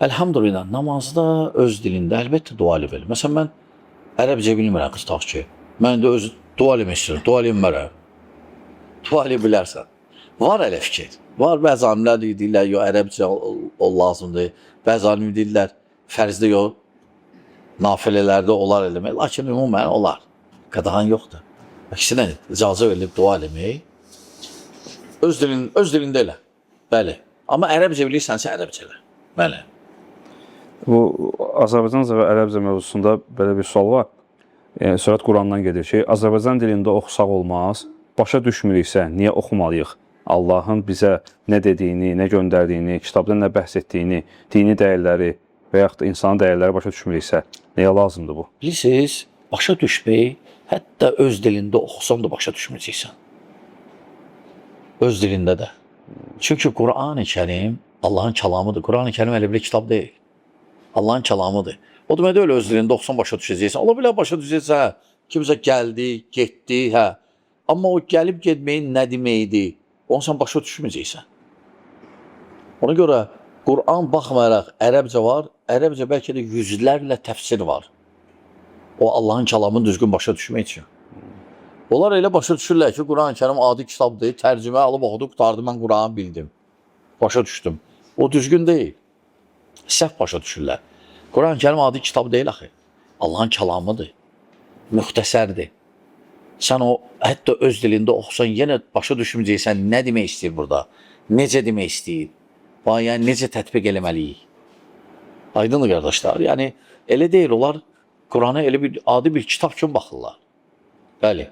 Elhamdülillah, namazda öz dilində əlbəttə dua eləməli. Məsələn, mən ərəbcə bilmirəm, tutaq ki. Mən də öz dua eləmək istəyirəm, dua eləmərəm. Dua eləyə bilərsən. Var elə fikir. Var, bəzi alimlər deyirlər, yox, ərəbcə o lazımdır. Bəzi alimlər deyirlər, fərzdə yox, nafilələrdə olar eləmək. Lakin ümumən olar. Qadağan yoxdur. Əksinə, icazə verilib dua eləmək. Öz dilində elə. Bəli. Amma ərəbcə bilirsənsə, ərəbcə elə. Bəli. Bu Azərbaycanca və ərəbcə mövzusunda belə bir sual var. Söhbət Qurandan gedir ki, Azərbaycan dilində oxusaq olmaz. Başa düşmürüksə, niyə oxumalıyıq? Allahın bizə nə dediyini, nə göndərdiyini, kitabda nə bəhs etdiyini, dini dəyərləri və yaxud da insanın dəyərləri başa düşmürüksə, nəyə lazımdır bu? Bilirsiniz, başa düşmək, hətta öz dilində oxusan da başa düşməyəcəksən. Öz dilində də. Çünki Quran-ı Kərim Allahın kəlamıdır. Quran-ı Kərim elə bir kitab deyil. Allahın kəlamıdır. O demək deyil, öz dilində oxusan başa düşəcəksən. Ola bilər başa düşəcəksən, kimsə gəldi, getdi, hə. Amma o gəlib getməyin nə deməkdir, onu sən başa düşməyəcəksən. Ona görə Quran baxmayaraq ərəbcə var, ərəbcə bəlkə də yüzlərlə təfsir var. O Allahın kəlamını düzgün başa düşmək üçün. Onlar elə başa düşürlər ki, Quran-ı Kərim adi kitabdır, tərcümə alıb oxudu, qutardı, mən Quranı bildim. Başa düşdüm. O düzgün deyil. Səhv başa düşürlər. Quran-ı Kərim adi kitab deyil axı. Allahın kəlamıdır. Müxtəsərdir. Sən o, hətta öz dilində oxusan, yenə başa düşməyəcəksən, nə demək istəyir burada? Necə demək istəyir? Yəni, necə tətbiq eləməliyik? Aydındır, qardaşlar. Yəni, elə deyil, onlar Qurana elə bir adi bir kitab kimi baxırlar. Bəli.